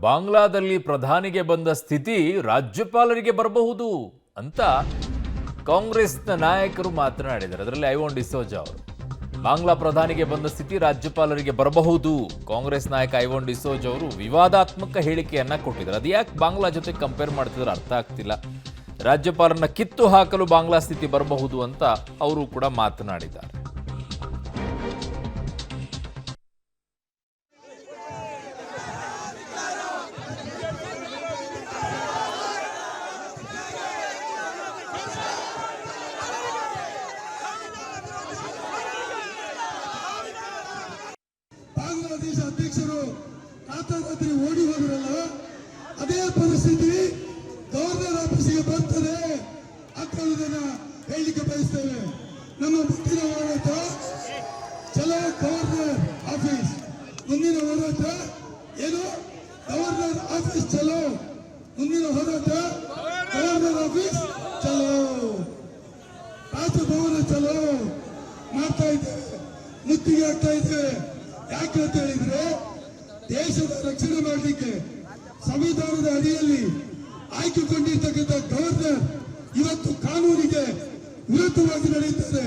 ಬಾಂಗ್ಲಾದಲ್ಲಿ ಪ್ರಧಾನಿಗೆ ಬಂದ ಸ್ಥಿತಿ ರಾಜ್ಯಪಾಲರಿಗೆ ಬರಬಹುದು ಅಂತ ಕಾಂಗ್ರೆಸ್ನ ನಾಯಕರು ಮಾತನಾಡಿದ್ದಾರೆ. ಅದರಲ್ಲಿ ಐವಾನ್ ಡಿಸೋಜ ಅವರು ಬಾಂಗ್ಲಾ ಪ್ರಧಾನಿಗೆ ಬಂದ ಸ್ಥಿತಿ ರಾಜ್ಯಪಾಲರಿಗೆ ಬರಬಹುದು. ಕಾಂಗ್ರೆಸ್ ನಾಯಕ ಐವಾನ್ ಡಿಸೋಜ ಅವರು ವಿವಾದಾತ್ಮಕ ಹೇಳಿಕೆಯನ್ನ ಕೊಟ್ಟಿದ್ದಾರೆ. ಅದು ಯಾಕೆ ಬಾಂಗ್ಲಾ ಜೊತೆ ಕಂಪೇರ್ ಮಾಡ್ತಿದ್ರೆ ಅರ್ಥ ಆಗ್ತಿಲ್ಲ. ರಾಜ್ಯಪಾಲರನ್ನ ಕಿತ್ತು ಹಾಕಲು ಬಾಂಗ್ಲಾ ಸ್ಥಿತಿ ಬರಬಹುದು ಅಂತ ಅವರು ಕೂಡ ಮಾತನಾಡಿದ್ದಾರೆ. ಬಾಂಗ್ಲಾದೇಶ ಅಧ್ಯಕ್ಷರು ರಾತ್ರಿ ಓಡಿ ಹೋದ್ರಲ್ಲ, ಅದೇ ಪರಿಸ್ಥಿತಿ ಗವರ್ನರ್ ಆಫೀಸಿಗೆ ಬರ್ತದೆ ಅಂತ ಹೇಳಲಿಕ್ಕೆ ಬಯಸ್ತೇವೆ. ನಮ್ಮ ಮುಂದಿನ ಹೋರಾಟ ಚಲೋ ಗವರ್ನರ್ ಆಫೀಸ್. ಮುಂದಿನ ಹೋರಾಟ ಏನು? ಗವರ್ನರ್ ಆಫೀಸ್ ಚಲೋ. ಮುಂದಿನ ಹೋರಾಟ ಗವರ್ನರ್ ಆಫೀಸ್ ಚಲೋ, ರಾಜಭವನ ಚಲೋ ಮಾಡ್ತಾ ಇದ್ದೇವೆ, ಮುತ್ತಿಗೆ ಆಗ್ತಾ ಇದ್ದೇವೆ. ಯಾಕೆ ಅಂತ ಹೇಳಿದ್ರೆ, ದೇಶದ ರಕ್ಷಣೆ ಮಾಡಲಿಕ್ಕೆ ಸಂವಿಧಾನದ ಅಡಿಯಲ್ಲಿ ಆಯ್ಕೆಗೊಂಡಿರ್ತಕ್ಕಂಥ ಗವರ್ನರ್ ಇವತ್ತು ಕಾನೂನಿಗೆ ವಿರುದ್ಧವಾಗಿ ನಡೆಯುತ್ತದೆ.